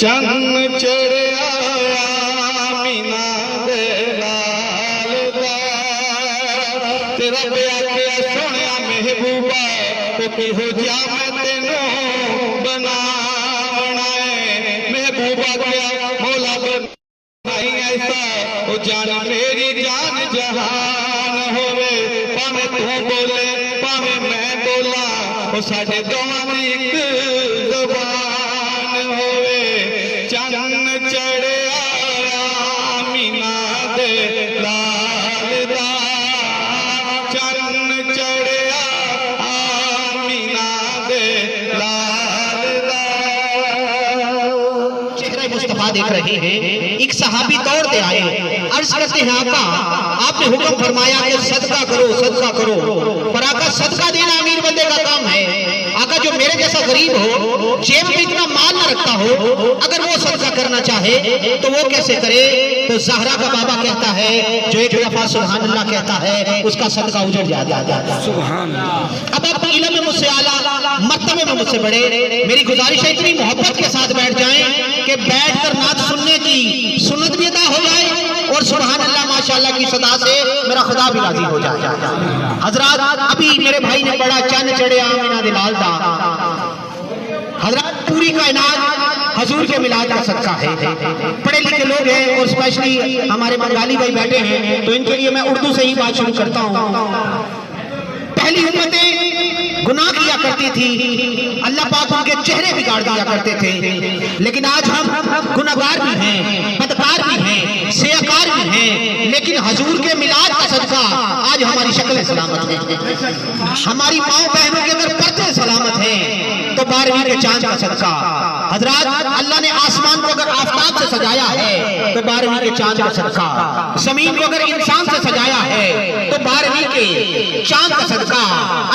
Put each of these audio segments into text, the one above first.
چند چڑھیا مینا دے لال دا تیرا بیا کیا سنیا محبوبہ تو کی ہو جا میں تینوں بناونا ہے محبوبہ کیا مولا بنائی ایسا وہ جانا میری جان جہان ہوئے پاویں تو بولے پاویں میں بولا وہ ساڑھے دونوں ایک زبان ہوئے چند چڑھیا مینا دے لال دا چند چڑھیا مینا دے لال دا چہرہ مصطفیٰ دیکھ رہے ہیں، ایک صحابی دوڑتے آئے، عرض کرتے ہیں آقا آپ نے حکم فرمایا کہ صدقہ کرو صدقہ کرو، پر آقا صدقہ دینا امیر بندے کا کام ہے، آقا جو میرے جیسا غریب ہو، جیب میں اتنا مال نہ رکھتا ہو، اگر وہ صدقہ کرنا چاہے تو وہ کیسے کرے؟ تو زہرا کا بابا کہتا ہے جو ایک دفعہ سبحان اللہ کہتا ہے اس کا صدقہ اجڑ جاتا ہے۔ سبحان اللہ۔ اب آپ علم میں مجھ سے اعلیٰ، مرتبے میں مجھ سے بڑے، میری گزارش ہے اتنی محبت کے ساتھ بیٹھ جائیں کہ بیٹھ کر نعت سننے کی سنت بھی ادا ہو جائے اور سبحان اللہ ماشاءاللہ کی صدا سے میرا خدا بھی راضی ہو جائے۔ حضرات ابھی میرے بھائی نے پڑھا چند چڑھیا مینا دے لال دا، حضرات پوری کائنات حضور کے میلاد کا صدقہ ہے، پڑھے لکھے لوگ ہیں اور اسپیشلی ہمارے بنگالی بھائی بیٹھے ہیں تو ان کے لیے میں اردو سے ہی بات شروع کرتا ہوں۔ پہلی امتیں گناہ کیا کرتی تھی، اللہ پاک ان کے چہرے بگاڑ دیا کرتے تھے، لیکن آج ہم گناہگار بھی ہیں، بدکار بھی ہیں، سیاکار بھی ہیں، لیکن حضور کے میلاد کا صدقہ آج ہماری شکلیں سلامت ہیں، ہماری ماؤں بہنوں کے اگر پردے سلامت ہیں تو 12ویں کے چاند کا صدقہ۔ حضرات اللہ نے آسمان کو اگر آفتاب سے سجایا ہے تو 12ویں کے چاند کا صدقہ، زمین کو اگر انسان سے سجایا ہے تو 12ویں کے چاند کا صدقہ۔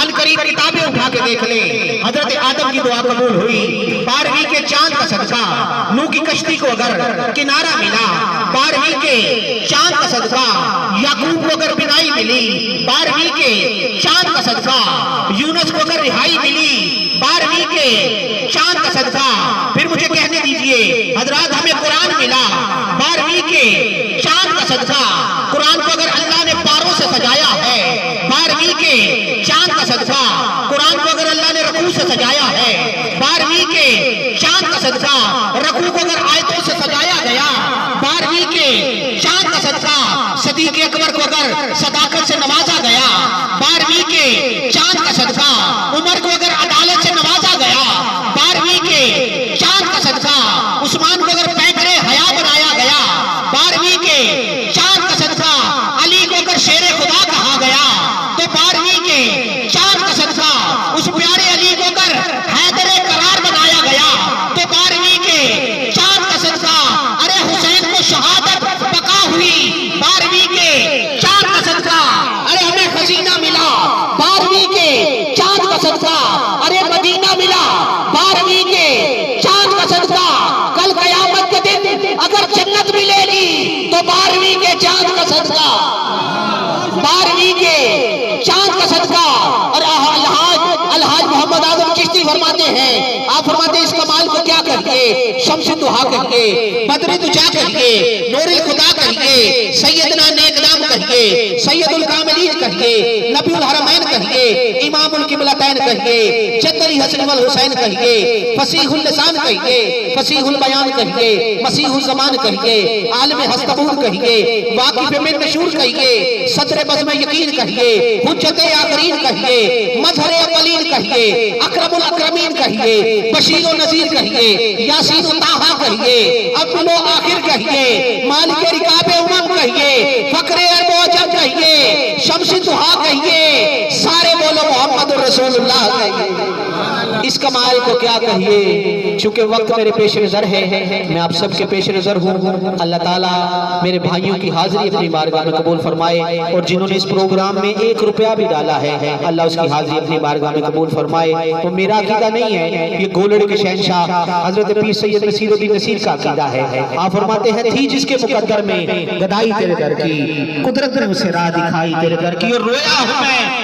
عنقریب کتابیں اٹھا کے دیکھ لیں، حضرت آدم کی دعا قبول ہوئی 12ویں کے چاند کا صدقہ۔ نوح کی کشتی کو اگر کنارہ ملا 12ویں کے چاند کا صدقہ۔ یعقوب کو اگر بنائی ملی 12ویں کے چاند کا صدقہ۔ یونس کو اگر رہائی ملی 12ویں کے چاند کا صدقہ۔ پھر مجھے کہنے دیجئے حضرات ہمیں قرآن ملا 12ویں کے چاند کا صدقہ۔ قرآن کو اگر اللہ نے پاروں سے سجایا ہے 12ویں کے چاند کا صدقہ۔ قرآن کو اگر اللہ نے رکوع سے سجایا ہے 12ویں کے چاند کا صدقہ۔ رکوع کو اگر آیتوں سے سجایا گیا 12ویں کے چاند کا صدقہ۔ صدیق اکبر کو اگر صداقت سے نوازا گیا 12ویں کے چاند کا صدقہ۔ عمر کو اگر عدالت سے نوازا گیا 12ویں کے چاند کا صدقہ۔ عثمان کو اگر پیکر حیا بنایا گیا 12ویں کے چاند کا صدقہ۔ علی کو اگر شیر خدا کہا گیا تو 12ویں کے چاند کا صدقہ۔ اس پیارے علی کو اگر حیدر قرار بنایا گیا تو 12ویں کے چاند کا صدقہ۔ ارے حسین کو شہادت بقا ہوئی 12ویں کے چاند کا صدقہ۔ ارے ہمیں خزینہ ملا 12ویں کے چاند کا صدقہ۔ ارے مدینہ ملا 12ویں کے چاند کا صدقہ۔ کل قیامت کے دن اگر جنت ملے گی تو 12ویں کے چاند کا صدقہ، 12ویں کے چاند کا صدقہ۔ اور الحاج محمد اعظم چشتی فرماتے ہیں، آپ فرماتے ہیں اس کمال کو کیا کہیے؟ شمس دہا کہیے، بدر دجا کہیے، نور خدا کہیے، سیدنا نیک نام کہیے، سید الکاملین کہیے، نبی الحرمین کہیے، امام القبلتین کہیے، جد علی حسن والحسین کہیے، فصیح اللسان کہیے، فصیح البیان کہیے، مسیح الزمان کہیے، عالم ہستبور کہیے، واقف من نشور کہیے، صدر بزم یقین کہیے، حجت آخرین کہیے، مظہر اقلین کہیے، اکرم الاکرمین کہیے، بشیر و نذیر کہیے، یاسین و طٰہٰ کہیے، اول و آخر کہیے، مالک رکاب امم کہیے، فخر عرب و عجم کہیے، شمس دہا کہیے، سارے بولو محمد رسول اللہ کہیے۔ اس کمال کو کیا کہیے؟ چونکہ وقت میرے پیش نظر ہے، میں آپ سب کے پیش نظر ہوں، اللہ تعالیٰ میرے بھائیوں کی حاضری اپنی بارگاہ میں قبول فرمائے، اور جنہوں نے اس پروگرام میں 1 روپیہ بھی ڈالا ہے اللہ اس کی حاضری اپنی بارگاہ میں قبول فرمائے۔ تو میرا عقیدہ نہیں ہے، یہ گولڑ کے شہنشاہ حضرت پیر سید نصیر الدین نصیر کا عقیدہ ہے۔ آپ فرماتے ہیں تھی جس کے مقدر میں گدائی تیرے در کی، قدرت نے اسے راہ دکھائی تیرے در کی، اور رویا ہوں میں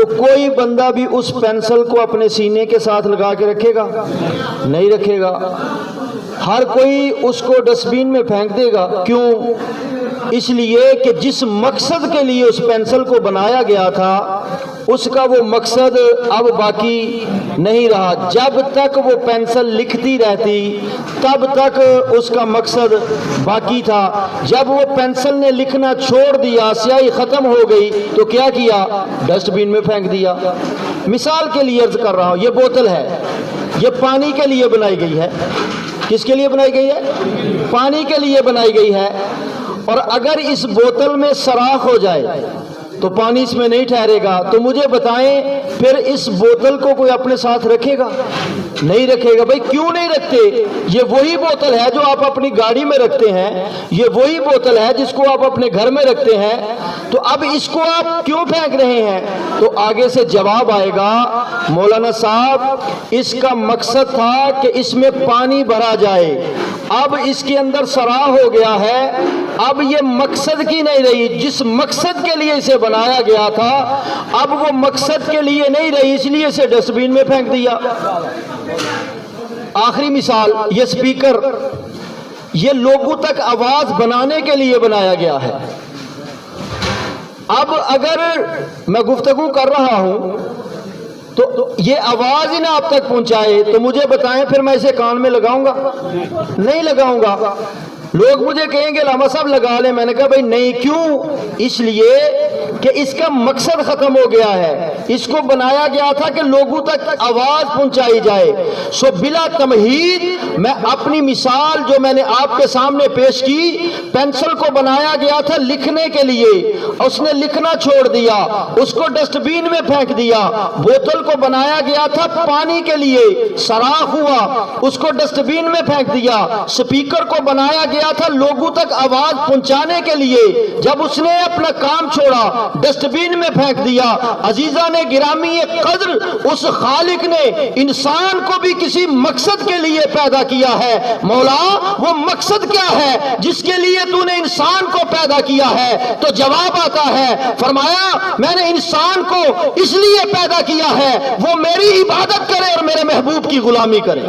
تو کوئی بندہ بھی اس پینسل کو اپنے سینے کے ساتھ لگا کے رکھے گا؟ نہیں رکھے گا۔ ہر کوئی اس کو ڈسٹ بین میں پھینک دے گا۔ کیوں؟ اس لیے کہ جس مقصد کے لیے اس پینسل کو بنایا گیا تھا اس کا وہ مقصد اب باقی نہیں رہا۔ جب تک وہ پینسل لکھتی رہتی تب تک اس کا مقصد باقی تھا۔ جب وہ پینسل نے لکھنا چھوڑ دیا، سیاہی ختم ہو گئی، تو کیا کیا؟ ڈسٹ بین میں پھینک دیا۔ مثال کے لیے عرض کر رہا ہوں، یہ بوتل ہے، یہ پانی کے لیے بنائی گئی ہے۔ کس کے لیے بنائی گئی ہے؟ پانی کے لیے بنائی گئی ہے۔ اور اگر اس بوتل میں سراخ ہو جائے تو پانی اس میں نہیں ٹھہرے گا۔ تو مجھے بتائیں پھر اس بوتل کو کوئی اپنے ساتھ رکھے گا؟ نہیں رکھے گا۔ بھائی کیوں نہیں رکھتے؟ یہ وہی بوتل ہے جو آپ اپنی گاڑی میں رکھتے ہیں، یہ وہی بوتل ہے جس کو آپ اپنے گھر میں رکھتے ہیں، تو اب اس کو آپ کیوں پھینک رہے ہیں؟ تو آگے سے جواب آئے گا، مولانا صاحب اس کا مقصد تھا کہ اس میں پانی بھرا جائے، اب اس کے اندر سراخ ہو گیا ہے، اب یہ مقصد کی نہیں رہی، جس مقصد کے لیے اسے بنایا گیا تھا اب وہ مقصد کے لیے نہیں رہی، اس لیے اسے ڈسٹ بین میں پھینک دیا۔ آخری مثال، یہ سپیکر، یہ لوگوں تک آواز بنانے کے لیے بنایا گیا ہے۔ اب اگر میں گفتگو کر رہا ہوں تو یہ آواز ہی نہ آپ تک پہنچائے تو مجھے بتائیں پھر میں اسے کان میں لگاؤں گا؟ نہیں لگاؤں گا۔ لوگ مجھے کہیں گے علامہ صاحب لگا لیں، میں نے کہا بھائی نہیں۔ کیوں؟ اس لیے کہ اس کا مقصد ختم ہو گیا ہے۔ اس کو بنایا گیا تھا کہ لوگوں تک آواز پہنچائی جائے۔ سو بلا تمہید میں اپنی مثال جو میں نے آپ کے سامنے پیش کی، پینسل کو بنایا گیا تھا لکھنے کے لیے، اس نے لکھنا چھوڑ دیا، اس کو ڈسٹ بین میں پھینک دیا۔ بوتل کو بنایا گیا تھا پانی کے لیے، سراخ ہوا، اس کو ڈسٹ بین میں پھینک دیا۔ سپیکر کو بنایا گیا تھا لوگوں تک آواز پہنچانے کے لیے، جب اس نے اپنا کام چھوڑا ڈسٹ بین میں پھینک دیا۔ عزیزان گرامی قدر، اس خالق نے انسان کو بھی کسی مقصد کے لیے پیدا کیا ہے۔ مولا وہ مقصد کیا ہے جس کے لیے تو نے انسان کو پیدا کیا ہے؟ تو جواب آتا ہے، فرمایا میں نے انسان کو اس لیے پیدا کیا ہے وہ میری عبادت کرے اور میرے محبوب کی غلامی کرے۔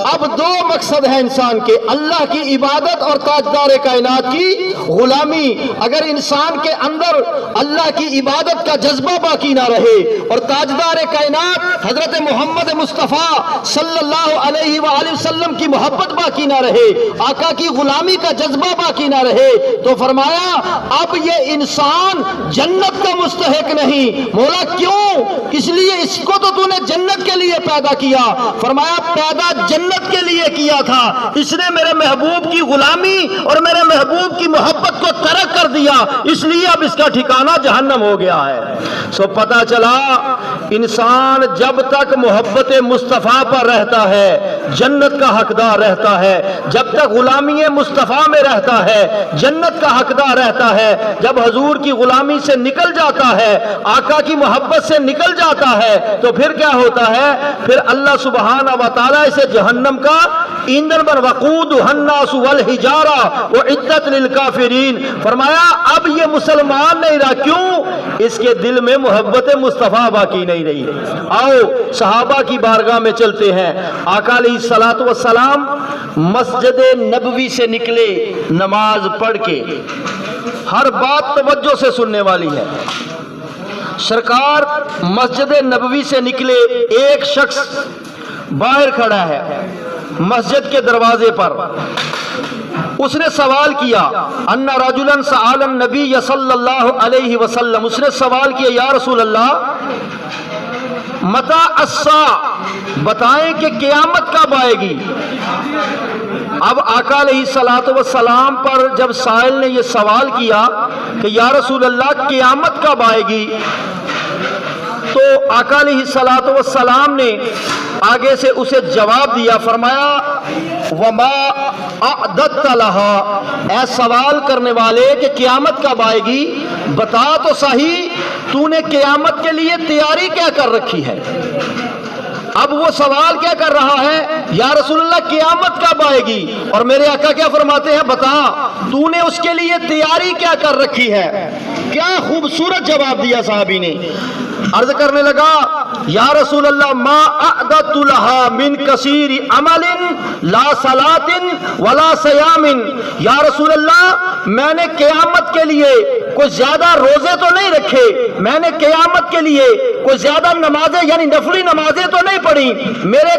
اب دو مقصد ہیں انسان کے، اللہ کی عبادت اور تاجدار کائنات کی غلامی۔ اگر انسان کے اندر اللہ کی عبادت کا جذبہ باقی نہ رہے اور تاجدار کائنات حضرت محمد مصطفیٰ صلی اللہ علیہ وآلہ وسلم کی محبت باقی نہ رہے، آقا کی غلامی کا جذبہ باقی نہ رہے، تو فرمایا اب یہ انسان جنت کا مستحق نہیں۔ مولا کیوں؟ اس لیے اس کو تو نے جنت کے لیے پیدا کیا۔ فرمایا پیدا جنت کے لیے کیا تھا، اس نے میرے محبوب کی غلامی اور میرے محبوب کی محبت کو ترک کر دیا، اس لیے اب اس کا ٹھکانہ جہنم ہو گیا ہے۔ سو پتہ چلا انسان جب تک محبت مصطفیٰ پر رہتا ہے جنت کا حقدار رہتا ہے، جب تک غلامی مصطفیٰ میں رہتا ہے جنت کا حقدار رہتا ہے۔ جب حضور کی غلامی سے نکل جاتا ہے، آقا کی محبت سے نکل جاتا ہے، تو پھر کیا ہوتا ہے؟ پھر اللہ سبحانہ و تعالیٰ اسے جہنم کا ایندھن بن وقودھا الناس والحجارہ اعدت للکافرین۔ فرمایا اب یہ مسلمان نہیں رہا۔ کیوں؟ اس کے دل میں محبت مصطفیٰ باقی نہیں رہی۔ آؤ صحابہ کی بارگاہ میں چلتے ہیں۔ آقا علیہ الصلوۃ والسلام مسجد نبوی سے نکلے نماز پڑھ کے، ہر بات توجہ سے سننے والی ہے۔ سرکار مسجد نبوی سے نکلے، ایک شخص باہر کھڑا ہے مسجد کے دروازے پر، اس نے سوال کیا، ان رجلا سأل النبی صلی اللہ علیہ وسلم، اس نے سوال کیا یا رسول اللہ متی الساعہ، بتائیں کہ قیامت کب آئے گی۔ اب آقا علیہ الصلوۃ والسلام پر جب سائل نے یہ سوال کیا کہ یا رسول اللہ قیامت کب آئے گی، تو آقا علیہ الصلوۃ والسلام نے آگے سے اسے جواب دیا، فرمایا وما اعددت لها، اے سوال کرنے والے کہ قیامت کب آئے گی، بتا تو صحیح تو نے قیامت کے لیے تیاری کیا کر رکھی ہے۔ اب وہ سوال کیا کر رہا ہے؟ یا رسول اللہ قیامت کب آئے گی؟ اور میرے آقا کیا فرماتے ہیں؟ بتا تو نے اس کے لیے تیاری کیا کر رکھی ہے؟ کیا خوبصورت جواب دیا صحابی نے. عرض کرنے لگا یا رسول اللہ ما اعددت لها من کثیر عمل لا صلاۃ ولا صیام. یا رسول اللہ میں نے قیامت کے لیے کوئی زیادہ روزے تو نہیں رکھے، میں نے قیامت کے لیے کوئی زیادہ نمازیں یعنی نفلی نمازیں تو نہیں پڑھی، میرے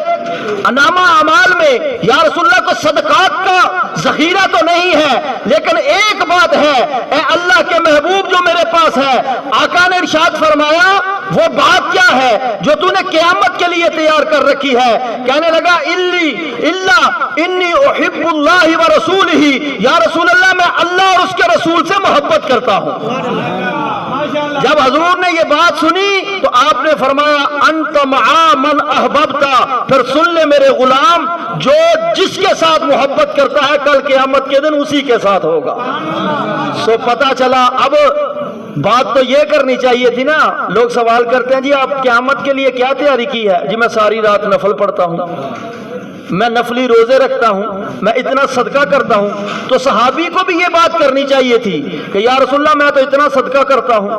نامہ اعمال میں یا رسول اللہ کو صدقات کا ذخیرہ تو نہیں ہے، لیکن ایک بات ہے اے اللہ کے محبوب جو میرے پاس ہے. آقا نے ارشاد فرمایا وہ بات کیا ہے جو تو نے قیامت کے لیے تیار کر رکھی ہے؟ کہنے لگا انی احب اللہ و رسولہ. یا رسول اللہ میں اللہ اور اس کے رسول سے محبت کرتا ہوں. جب حضور نے یہ بات سنی تو آپ نے فرمایا انت مع من احببتا. پھر سن لے میرے غلام، جو جس کے ساتھ محبت کرتا ہے کل قیامت کے دن اسی کے ساتھ ہوگا. سو پتہ چلا. اب بات تو یہ کرنی چاہیے تھی نا. لوگ سوال کرتے ہیں جی آپ قیامت کے لیے کیا تیاری کی ہے؟ جی میں ساری رات نفل پڑھتا ہوں، میں نفلی روزے رکھتا ہوں، میں اتنا صدقہ کرتا ہوں. تو صحابی کو بھی یہ بات کرنی چاہیے تھی کہ یا رسول اللہ میں تو اتنا صدقہ کرتا ہوں،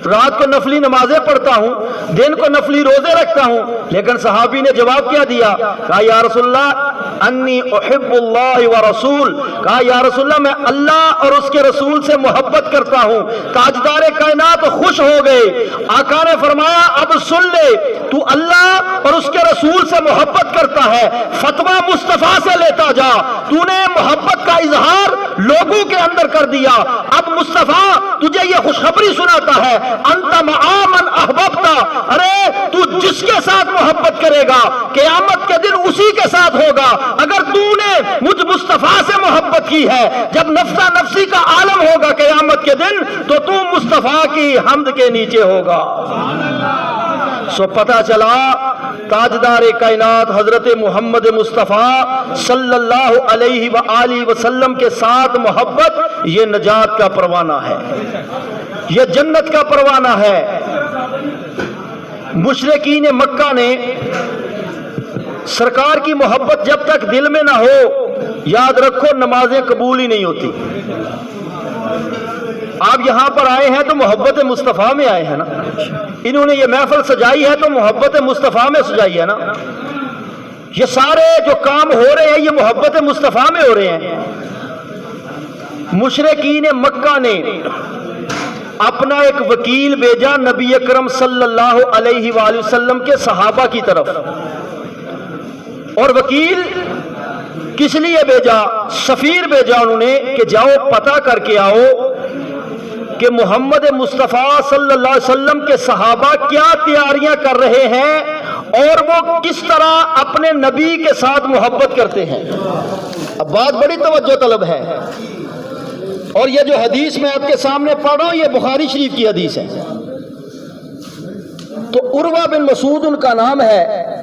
رات کو نفلی نمازیں پڑھتا ہوں، دن کو نفلی روزے رکھتا ہوں. لیکن صحابی نے جواب کیا دیا؟ کہا یا رسول اللہ انی احب اللہ و رسول. کہا یا رسول اللہ میں اللہ اور اس کے رسول سے محبت کرتا ہوں. تاجدار کائنات خوش ہو گئے. آقا نے فرمایا اب سن لے، تو اللہ اور اس کے رسول سے محبت کرتا ہے، فتویٰ مصطفیٰ سے لیتا جا. تو نے محبت کا اظہار لوگوں کے اندر کر دیا. اب مصطفیٰ تجھے یہ خوشخبری سناتا ہے انت مع من احببتا. ارے تو جس کے ساتھ محبت کرے گا قیامت کے دن اسی کے ساتھ ہوگا. اگر تو نے مجھ مصطفیٰ سے محبت کی ہے، جب نفسا نفسی کا عالم ہوگا قیامت کے دن تو مصطفیٰ کی حمد کے نیچے ہوگا. سو پتہ چلا تاجدار کائنات حضرت محمد مصطفیٰ صلی اللہ علیہ وآلہ وسلم کے ساتھ محبت یہ نجات کا پروانہ ہے، یہ جنت کا پروانہ ہے. مشرکین مکہ نے سرکار کی محبت جب تک دل میں نہ ہو، یاد رکھو نمازیں قبول ہی نہیں ہوتی. آپ یہاں پر آئے ہیں تو محبت مصطفیٰ میں آئے ہیں نا. انہوں نے یہ محفل سجائی ہے تو محبت مصطفیٰ میں سجائی ہے نا. یہ سارے جو کام ہو رہے ہیں یہ محبت مصطفیٰ میں ہو رہے ہیں. مشرکین مکہ نے اپنا ایک وکیل بھیجا نبی اکرم صلی اللہ علیہ وآلہ وسلم کے صحابہ کی طرف. اور وکیل کس لیے بھیجا؟ سفیر بھیجا انہوں نے کہ جاؤ پتہ کر کے آؤ کہ محمد مصطفیٰ صلی اللہ علیہ وسلم کے صحابہ کیا تیاریاں کر رہے ہیں اور وہ کس طرح اپنے نبی کے ساتھ محبت کرتے ہیں. اب بات بڑی توجہ طلب ہے. اور یہ جو حدیث میں آپ کے سامنے پڑھ رہا ہوں یہ بخاری شریف کی حدیث ہے. تو عروہ بن مسعود ان کا نام ہے.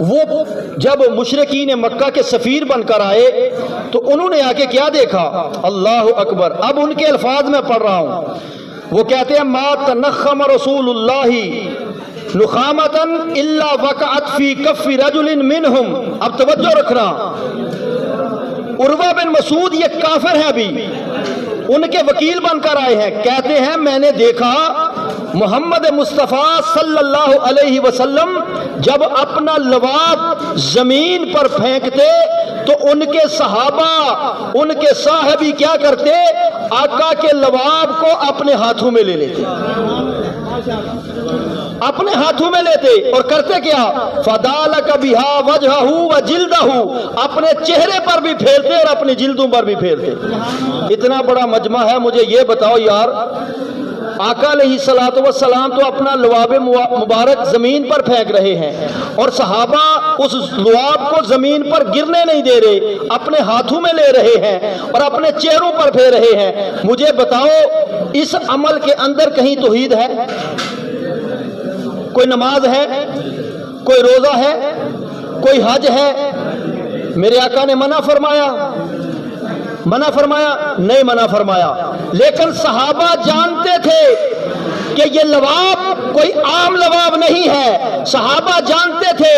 وہ جب مشرکین مکہ کے سفیر بن کر آئے تو انہوں نے آ کے کیا دیکھا؟ اللہ اکبر. اب ان کے الفاظ میں پڑھ رہا ہوں. وہ کہتے ہیں ما تنخم رسول اللہ نخامتا الا وقعت فی کف رجل منہم. اب توجہ رکھنا. عروہ بن مسعود یہ کافر ہیں، ابھی ان کے وکیل بن کر آئے ہیں. کہتے ہیں میں نے دیکھا محمد مصطفیٰ صلی اللہ علیہ وسلم جب اپنا لواب زمین پر پھینکتے تو ان کے صحابہ ان کے صاحبی کیا کرتے؟ آقا کے لواب کو اپنے ہاتھوں میں لے لیتے، اپنے ہاتھوں میں لیتے اور کرتے کیا؟ فَدَالَكَ بِهَا وَجْهَهُ وَجِلْدَهُ. اپنے چہرے پر بھی پھیرتے اور اپنی جلدوں پر بھی پھیرتے. اتنا بڑا مجمع ہے. مجھے یہ بتاؤ یار، آقا علیہ الصلوۃ والسلام تو اپنا لواب مبارک زمین پر پھینک رہے ہیں اور صحابہ اس لواب کو زمین پر گرنے نہیں دے رہے، اپنے ہاتھوں میں لے رہے ہیں اور اپنے چہروں پر پھیر رہے ہیں. مجھے بتاؤ اس عمل کے اندر کہیں توحید ہے؟ کوئی نماز ہے؟ کوئی روزہ ہے؟ کوئی حج ہے؟ میرے آقا نے منع فرمایا؟ منع فرمایا؟ نہیں منع فرمایا. لیکن صحابہ جانتے تھے کہ یہ لباب کوئی عام لباب نہیں ہے. صحابہ جانتے تھے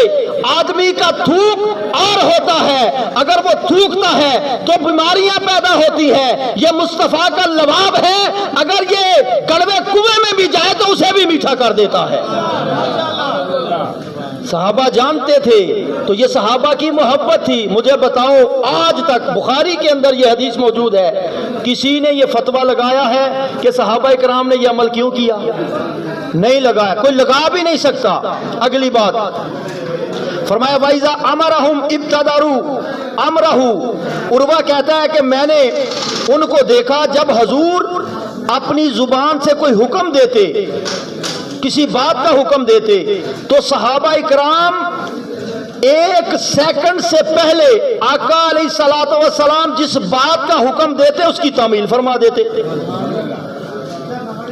آدمی کا تھوک اور ہوتا ہے، اگر وہ تھوکتا ہے تو بیماریاں پیدا ہوتی ہے. یہ مصطفیٰ کا لباب ہے، اگر یہ کڑوے کنویں میں بھی جائے تو اسے بھی میٹھا کر دیتا ہے. صحابہ جانتے تھے. تو یہ صحابہ کی محبت تھی. مجھے بتاؤ آج تک بخاری کے اندر یہ حدیث موجود ہے، کسی نے یہ فتویٰ لگایا ہے کہ صحابہ کرام نے یہ عمل کیوں کیا؟ نہیں لگایا، کوئی لگا بھی نہیں سکتا. اگلی بات فرمایا وَإِذَا أَمَرَهُمْ ابْتَدَرُوا أَمْرَهُ. عروہ کہتا ہے کہ میں نے ان کو دیکھا جب حضور اپنی زبان سے کوئی حکم دیتے، کسی بات کا حکم دیتے، تو صحابہ اکرام ایک سیکنڈ سے پہلے آقا علیہ الصلوۃ والسلام جس بات کا حکم دیتے اس کی تعمیل فرما دیتے.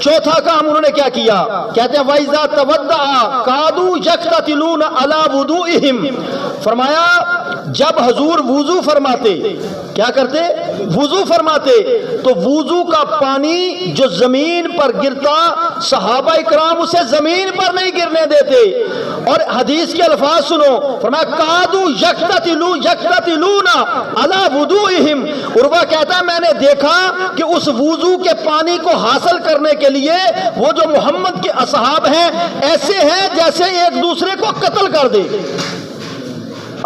چوتھا کام انہوں نے کیا کیا؟ کہتے ہیں وَإِذَا تَوَضَّأَ كَادُوا يَقْتَتِلُونَ عَلَى وُضُوئِهِمْ. فرمایا جب حضور وضو فرماتے، کیا کرتے؟ وضو فرماتے تو وضو کا پانی جو زمین پر گرتا صحابہ اکرام اسے زمین پر نہیں گرنے دیتے. اور حدیث کے الفاظ سنو، فرمایا قَادُوا يَقْتَتِلُونَ عَلَى وُضُوئِهِمْ. عروہ کہتا ہے میں نے دیکھا کہ اس وضو کے پانی کو حاصل کرنے کے لیے وہ جو محمد کے اصحاب ہیں ایسے ہیں جیسے ایک دوسرے کو قتل کر دے.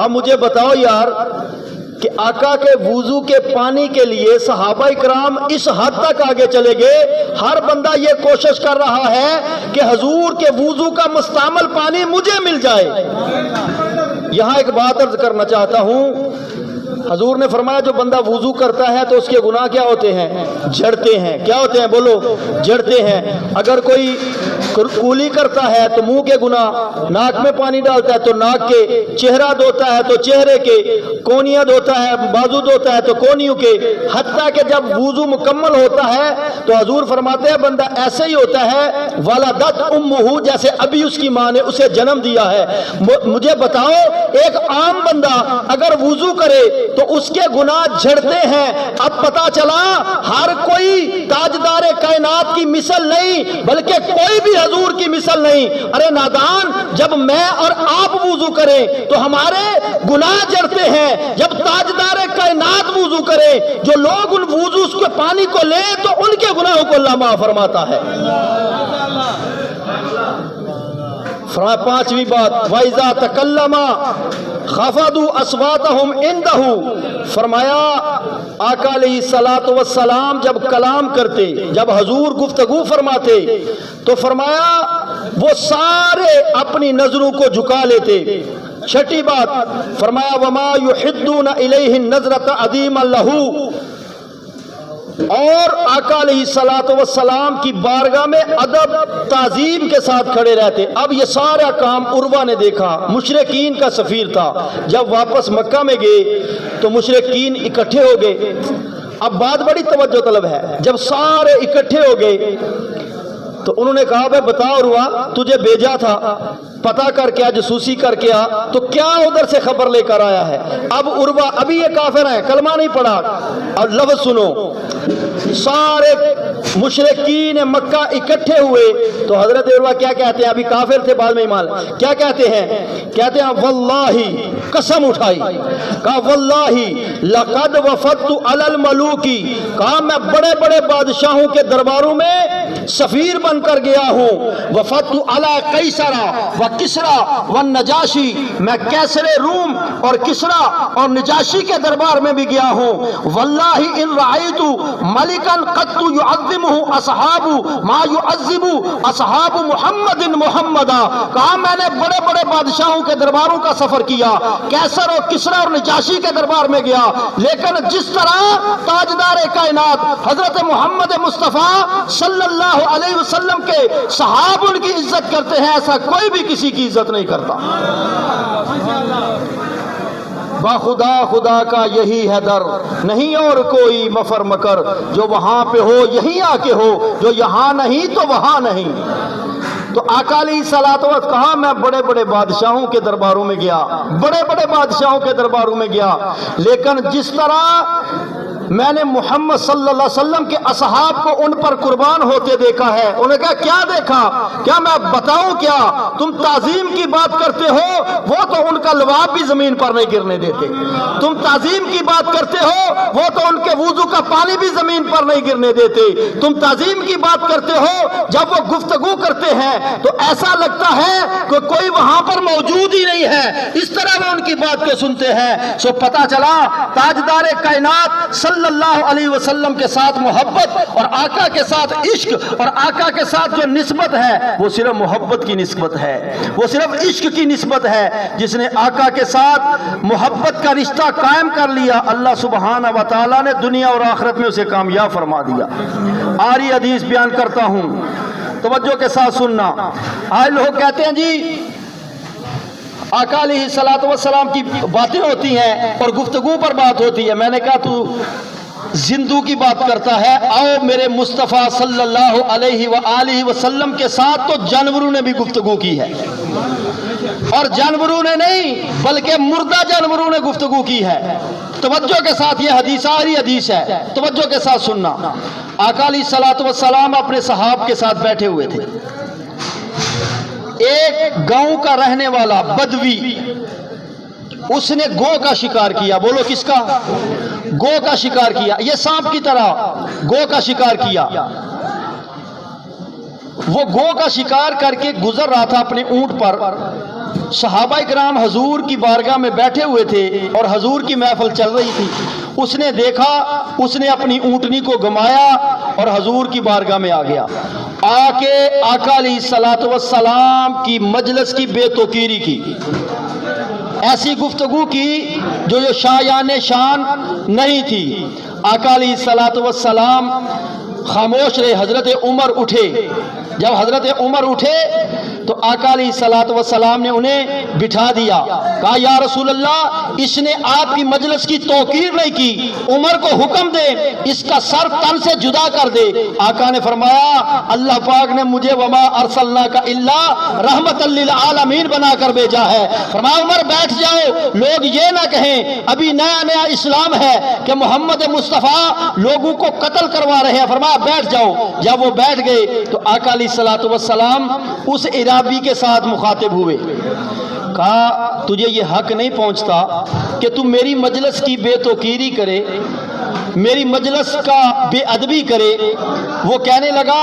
اب مجھے بتاؤ یار کہ آقا کے وضو کے پانی کے لیے صحابہ اکرام اس حد تک آگے چلے گئے، ہر بندہ یہ کوشش کر رہا ہے کہ حضور کے وضو کا مستعمل پانی مجھے مل جائے. یہاں ایک بات عرض کرنا چاہتا ہوں. حضور نے فرمایا جو بندہ وضو کرتا ہے تو اس کے گناہ کیا ہوتے ہیں؟ جھڑتے ہیں. کیا ہوتے ہیں؟ بولو. جھڑتے ہیں. اگر کوئی کولی کرتا ہے تو منہ کے گناہ، ناک میں پانی ڈالتا ہے تو ناک کے، چہرہ دھوتا ہے تو چہرے کے، کونیاں دھوتا ہے، بازو دھوتا ہے تو کونیوں کے، حتیٰ کہ جب وضو مکمل ہوتا ہے تو حضور فرماتے ہیں بندہ ایسے ہی ہوتا ہے ولدت امہ، جیسے ابھی اس کی ماں نے اسے جنم دیا ہے. مجھے بتاؤ ایک عام بندہ اگر وضو کرے تو اس کے گناہ جھڑتے ہیں. اب پتا چلا ہر کوئی تاجدار کائنات کی مثل نہیں بلکہ کوئی بھی حضور کی مثل نہیں. ارے نادان، جب میں اور آپ وضو کریں تو ہمارے گناہ جھڑتے ہیں، جب تاجدار کائنات وضو کریں جو لوگ ان وضو کے پانی کو لیں تو ان کے گناہوں کو اللہ معاف فرماتا ہے. پانچویں بات وَإِذَا تَكَلَّمَ خَفَضُوا أَصْوَاتَهُمْ عِندَهُ. فرمایا آقا علیہ الصلوۃ والسلام جب کلام کرتے، جب حضور گفتگو فرماتے تو فرمایا وہ سارے اپنی نظروں کو جھکا لیتے. چھٹی بات فرمایا وَمَا يُحِدُّونَ إِلَيْهِ النَّظْرَةَ عَظِيمًا لَهُ. اور آقا علیہ الصلوۃ والسلام کی بارگاہ میں ادب تعظیم کے ساتھ کھڑے رہتے. اب یہ سارا کام عروہ نے دیکھا، مشرکین کا سفیر تھا. جب واپس مکہ میں گئے تو مشرکین اکٹھے ہو گئے. اب بات بڑی توجہ طلب ہے. جب سارے اکٹھے ہو گئے تو انہوں نے کہا بھائی بتاؤ عروہ تجھے بھیجا تھا، پتا کر کے جاسوسی کر کے آ، تو کیا ادھر سے خبر لے کر آیا ہے؟ اب عروہ ابھی یہ کافر ہیں، کلمہ نہیں پڑھا. اور لفظ سنو، سارے مشرکین مکہ اکٹھے ہوئے تو حضرت عروہ کیا کہتے ہیں؟ ابھی کافر تھے بعد میں ایمان، کیا کہتے ہیں؟ کہتے ہیں واللہ، قسم اٹھائی، کہا واللہ لقد وفدت علی الملوک، کہا میں بڑے بڑے بادشاہوں کے درباروں میں سفیر بن کر گیا ہوں. وفدت علی قیصر و کسرا و نجاشی، میں کیسر روم اور کسرا اور نجاشی کے دربار میں بھی گیا ہوں. واللہ ان رأیت ملکا قد يعظمہ اصحاب ما يعظم اصحاب محمد محمدا. کہا میں نے بڑے بڑے بادشاہوں کے درباروں کا سفر کیا، کیسر اور کسرا اور نجاشی کے دربار میں گیا، لیکن جس طرح تاجدار کائنات حضرت محمد مصطفیٰ صلی اللہ علیہ وسلم کے صحابہ ان کی عزت کرتے ہیں ایسا کوئی بھی کسی کی عزت نہیں کرتا. با خدا خدا کا یہی ہے در، نہیں اور کوئی مفر مکر، جو وہاں پہ ہو یہیں آ کے ہو، جو یہاں نہیں تو وہاں نہیں. تو آقا علیہ الصلوۃ والسلام کہا میں بڑے بڑے بادشاہوں کے درباروں میں گیا، بڑے بڑے بادشاہوں کے درباروں میں گیا، لیکن جس طرح میں نے محمد صلی اللہ علیہ وسلم کے اصحاب کو ان پر قربان ہوتے دیکھا ہے. انہوں نے کہا کیا دیکھا؟ کیا میں بتاؤں کیا؟ تم تعظیم کی بات کرتے ہو، وہ تو ان کا لباب بھی زمین پر نہیں گرنے دیتے. تم تعظیم کی بات کرتے ہو، وہ تو ان کے وضو کا پانی بھی زمین پر نہیں گرنے دیتے. تم تعظیم کی بات کرتے ہو، جب وہ گفتگو کرتے ہیں تو ایسا لگتا ہے کہ کوئی وہاں پر موجود ہی نہیں ہے، اس طرح وہ ان کی بات کو سنتے ہیں. سو پتہ چلا تاجدار کائنات صلی اللہ علیہ وسلم کے ساتھ محبت اور آقا کے ساتھ عشق اور آقا کے ساتھ جو نسبت ہے وہ صرف محبت کی نسبت ہے، وہ صرف عشق کی نسبت ہے. جس نے آقا کے ساتھ محبت کا رشتہ قائم کر لیا، اللہ سبحانہ و تعالیٰ نے دنیا اور آخرت میں اسے کامیاب فرما دیا. آری حدیث بیان کرتا ہوں، توجہ کے ساتھ سننا. آج لوگ کہتے ہیں جی آقا علیہ الصلوۃ والسلام کی باتیں ہوتی ہیں اور گفتگو پر بات ہوتی ہے. میں نے کہا تو زندو کی بات کرتا ہے. آؤ میرے مصطفیٰ صلی اللہ علیہ وآلہ وسلم کے ساتھ تو جانوروں نے بھی گفتگو کی ہے، اور جانوروں نے نہیں بلکہ مردہ جانوروں نے گفتگو کی ہے. توجہ کے ساتھ یہ حدیث آری حدیث ہے، توجہ کے ساتھ سننا. آقا علیہ الصلوۃ والسلام اپنے صحاب کے ساتھ بیٹھے ہوئے تھے. ایک گاؤں کا رہنے والا بدوی، اس نے گو کا شکار کیا. بولو کس کا؟ گو کا شکار کیا. یہ سانپ کی طرح گو کا شکار کیا. وہ گو کا شکار کر کے گزر رہا تھا اپنے اونٹ پر. صحابہ کرام حضور کی بارگاہ میں بیٹھے ہوئے تھے اور حضور کی محفل چل رہی تھی. اس نے دیکھا، اس نے اپنی اونٹنی کو گمایا اور حضور کی بارگاہ میں آ گیا. آ کے آقا علیہ الصلوۃ والسلام کی مجلس کی بے توقیری کی، ایسی گفتگو کی جو شایان شان نہیں تھی. آقا علیہ الصلوۃ والسلام خاموش رہے. حضرت عمر اٹھے. جب حضرت عمر اٹھے تو آقا علیہ الصلوۃ والسلام نے انہیں بٹھا دیا. کہا یا رسول اللہ، اس نے آپ کی مجلس کی توقیر نہیں کی، عمر کو حکم دے اس کا سر تن سے جدا کر دے. آقا نے فرمایا اللہ پاک نے مجھے وما ارسلناک الا رحمت للعالمین بنا کر بھیجا ہے. فرمایا عمر بیٹھ جاؤ، لوگ یہ نہ کہیں ابھی نیا نیا اسلام ہے کہ محمد مصطفیٰ لوگوں کو قتل کروا رہے ہیں. فرمایا بیٹھ جاؤ. جب وہ بیٹھ گئے تو آقا علیہ الصلوۃ والسلام اس عرابی کے ساتھ مخاطب ہوئے. کہا تجھے یہ حق نہیں پہنچتا کہ تم میری مجلس کی بے توقیری کرے، میری مجلس کا بے ادبی کرے. وہ کہنے لگا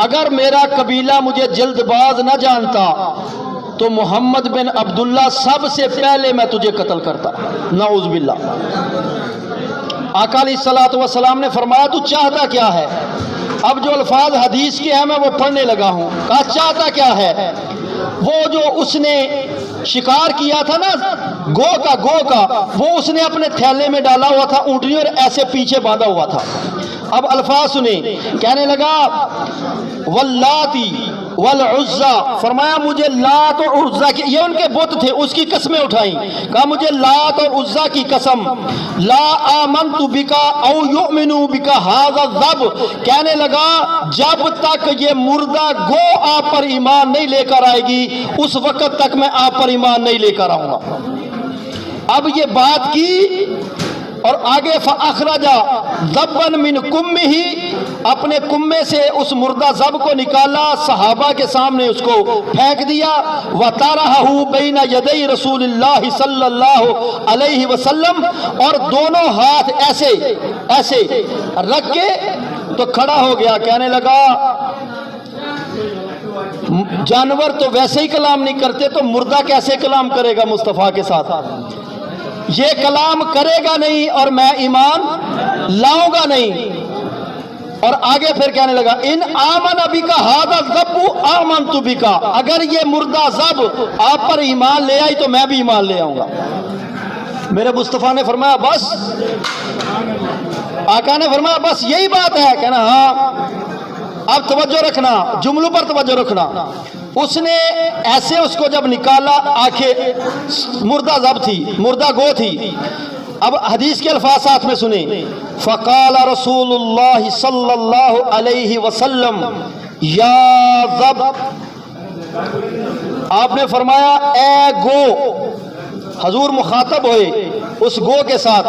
اگر میرا قبیلہ مجھے جلد باز نہ جانتا تو محمد بن عبداللہ سب سے پہلے میں تجھے قتل کرتا. نعوذ باللہ. آقا علیہ الصلوۃ والسلام نے فرمایا تو چاہتا کیا ہے؟ اب جو الفاظ حدیث کے ہیں میں وہ پڑھنے لگا ہوں. کہا چاہتا کیا ہے؟ وہ جو اس نے شکار کیا تھا نا گو کا وہ اس نے اپنے تھیلے میں ڈالا ہوا تھا اونٹنی اور ایسے پیچھے باندھا ہوا تھا. اب الفاظ سنیں. کہنے لگا واللاتی والعزا، فرمایا مجھے لات اور عزا کی، یہ ان کے بت تھے، اس کی قسمیں اٹھائیں. کہا مجھے لات اور عزا کی قسم، لا آمنت بکا او یؤمنو بکا ھذا الذب. کہنے لگا جب تک یہ مردہ گو آپ پر ایمان نہیں لے کر آئے گی اس وقت تک میں آپ پر ایمان نہیں لے کر آؤں گا. اب یہ بات کی اور آگے فاخرجا ذبا من کمہ، اپنے کمے سے اس مردہ ذب کو نکالا، صحابہ کے سامنے اس کو پھینک دیا. وطرحہ بین یدی رسول اللہ صلی اللہ علیہ وسلم، اور دونوں ہاتھ ایسے ایسے رکھ کے تو کھڑا ہو گیا. کہنے لگا جانور تو ویسے ہی کلام نہیں کرتے تو مردہ کیسے کلام کرے گا مصطفیٰ کے ساتھ؟ یہ کلام کرے گا نہیں اور میں ایمان لاؤں گا نہیں. اور آگے پھر کہنے لگا ان آمن بکا ھذا الذب آمنت بکا، اگر یہ مردہ ذب آپ پر ایمان لے آئی تو میں بھی ایمان لے آؤں گا. میرے مصطفیٰ نے فرمایا بس. آقا نے فرمایا بس یہی بات ہے؟ کہنا ہاں. اب توجہ رکھنا، جملوں پر توجہ رکھنا. اس نے ایسے اس کو جب نکالا، آنکھیں مردہ ذب تھی، مردہ گو تھی. اب حدیث کے الفاظ ساتھ میں سنیں. فقال رسول اللہ صلی اللہ علیہ وسلم یا ذب، آپ نے فرمایا اے گو. حضور مخاطب ہوئے اس گو کے ساتھ.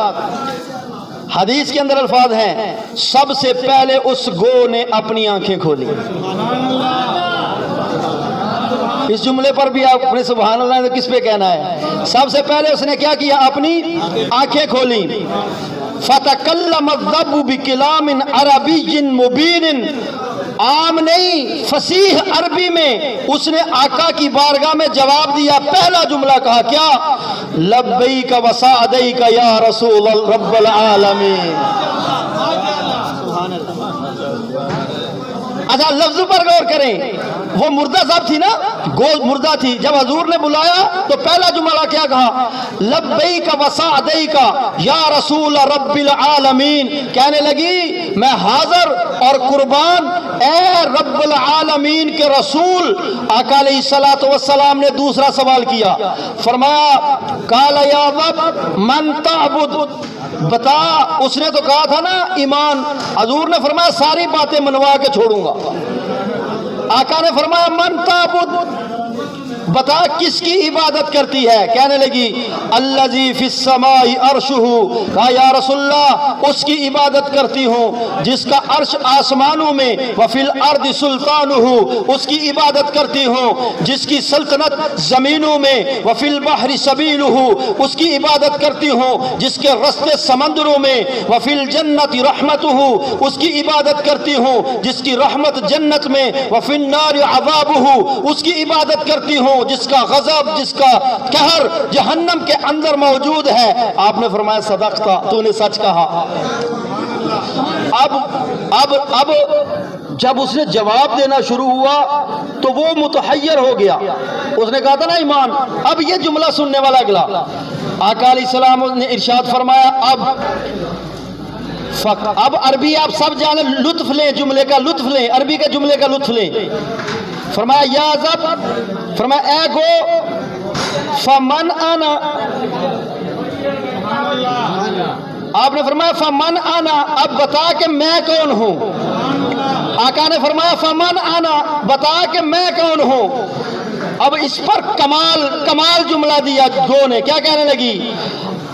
حدیث کے اندر الفاظ ہیں سب سے پہلے اس گو نے اپنی آنکھیں کھولی. اس جملے پر بھی آپ اپنے سبحان اللہ نے کس پہ کہنا ہے؟ سب سے پہلے اس نے کیا کیا؟ اپنی آنکھیں کھولی. فَتَكَلَّمَ الذَّبُّ بِكَلَامٍ عَرَبِيٍّ مُبِينٍ، عام نہیں فصیح عربی میں اس نے آقا کی بارگاہ میں جواب دیا. پہلا جملہ کہا کیا؟ لبیک وسعدیک یا رسول رب العالمین. اچھا لفظ پر غور کریں، وہ مردہ صاحب تھی نا، گول مردہ تھی. جب حضور نے بلایا تو پہلا جملہ کیا کہا؟ لبیک وسعدیک یا رسول رب العالمین. کہنے لگی میں حاضر اور قربان اے رب العالمین کے رسول. آقا علیہ الصلوۃ والسلام نے دوسرا سوال کیا، فرمایا قال یا رب من تعبد، بتا. اس نے تو کہا تھا نا ایمان. حضور نے فرمایا ساری باتیں منوا کے چھوڑوں گا. آقا نے فرمایا من تعبد، بتا کس کی عبادت کرتی ہے؟ کہنے لگی الذی فی السماء عرشہ. کہا یا رسول اللہ اس کی عبادت کرتی ہوں جس کا عرش آسمانوں میں، وفی الارض سلطانہ، اس کی عبادت کرتی ہوں جس کی سلطنت زمینوں میں، وفی البحر سبیلہ، اس کی عبادت کرتی ہوں جس کے رستے سمندروں میں، وفی الجنت رحمتہ، اس کی عبادت کرتی ہوں جس کی رحمت جنت میں، وفی النار عذابہ، اس کی عبادت کرتی ہوں جس کا غضب، جس کا قہر جہنم کے اندر موجود ہے. آپ نے فرمایا صدقتا، تو نے سچ کہا. اب جب اس نے جواب دینا شروع ہوا تو وہ متحیر ہو گیا. اس نے کہا تھا نا ایمان. اب یہ جملہ سننے والا اگلا. آقا علیہ السلام نے ارشاد فرمایا اب عربی آپ سب جانے، لطف لیں، جملے کا لطف لیں، عربی کے جملے کا لطف لیں. فرمایا یا زب، فرمایا اے گو فمن انا. آپ نے فرمایا فمن انا، اب بتا کہ میں کون ہوں. آقا نے فرمایا فمن انا، بتا کہ میں کون ہوں. اب اس پر کمال جملہ دیا گو نے. کیا کہنے لگی؟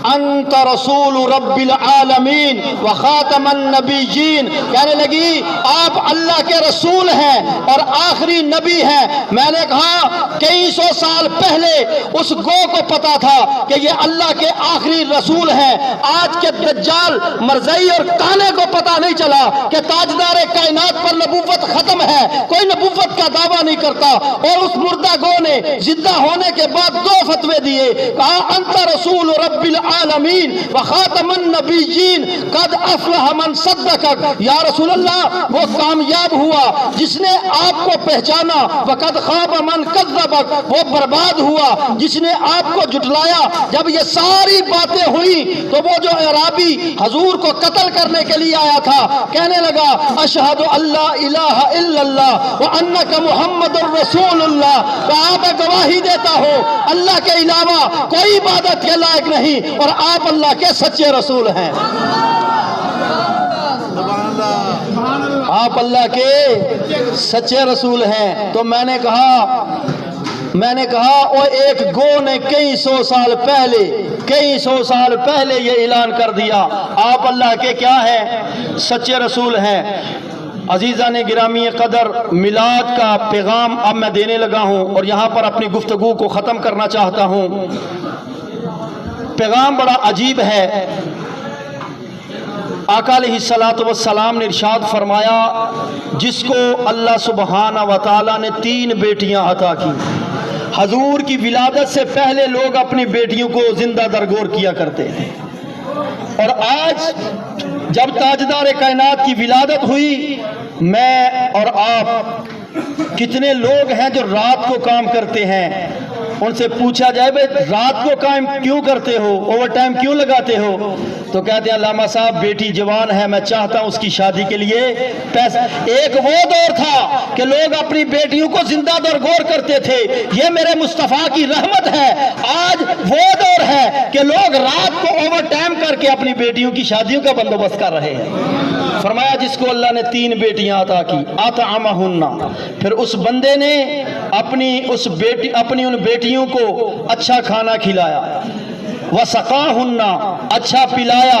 انت رسول رب العالمین وخاتم النبیین. کہنے لگی آپ اللہ کے رسول ہیں اور آخری نبی ہیں. میں نے کہا کئی سو سال پہلے اس گو کو پتا تھا کہ یہ اللہ کے آخری رسول ہیں. آج کے دجال مرزئی اور کانے کو پتا نہیں چلا کہ تاجدار کائنات پر نبوت ختم ہے، کوئی نبوت کا دعویٰ نہیں کرتا. اور اس مردہ گو نے زندہ ہونے کے بعد دو فتوے دیے. کہا انت رسول رب العالمین وخاتم النبیین قد افلح من صدقک. یا رسول اللہ وہ کامیاب ہوا جس نے آپ کو پہچانا. وقد خاب من کذبک، وہ برباد ہوا جس نے آپ کو جھٹلایا. جب یہ ساری باتیں ہوئی تو وہ جو اعرابی حضور کو قتل کرنے کے لیے آیا تھا کہنے لگا اشہد اللہ الہ الا اللہ وانک محمد الرسول اللہ. کہ آپ گواہی دیتا ہو اللہ کے علاوہ کوئی عبادت کے لائق نہیں اور آپ اللہ کے سچے رسول ہیں. آپ اللہ کے سچے رسول ہیں. تو میں نے کہا وہ ایک گو نے کئی سو سال پہلے یہ اعلان کر دیا آپ اللہ کے کیا ہیں؟ سچے رسول ہیں. عزیزان گرامی قدر، میلاد کا پیغام اب میں دینے لگا ہوں اور یہاں پر اپنی گفتگو کو ختم کرنا چاہتا ہوں. پیغام بڑا عجیب ہے. آقا علیہ الصلوۃ والسلام نے ارشاد فرمایا جس کو اللہ سبحانہ و تعالیٰ نے 3 بیٹیاں عطا کی. حضور کی ولادت سے پہلے لوگ اپنی بیٹیوں کو زندہ درگور کیا کرتے ہیں، اور آج جب تاجدار کائنات کی ولادت ہوئی، میں اور آپ کتنے لوگ ہیں جو رات کو کام کرتے ہیں. ان سے پوچھا جائے بھائی رات کو کام کیوں کرتے ہو، اوور ٹائم کیوں لگاتے ہو، تو کہتے ہیں علامہ صاحب بیٹی جوان ہے، میں چاہتا ہوں اس کی شادی کے لیے پیسہ. ایک وہ دور تھا کہ لوگ اپنی بیٹیوں کو زندہ درگور کرتے تھے، یہ میرے مصطفیٰ کی رحمت ہے. آج وہ دور ہے کہ لوگ رات کو اوور ٹائم کر کے اپنی بیٹیوں کی شادیوں کا بندوبست کر رہے ہیں. فرمایا جس کو اللہ نے 3 بیٹیاں عطا کی، اطعمہن، پھر اس بندے نے اپنی ان بیٹیوں کو اچھا کھانا کھلایا، وسقاہن، اچھا پلایا،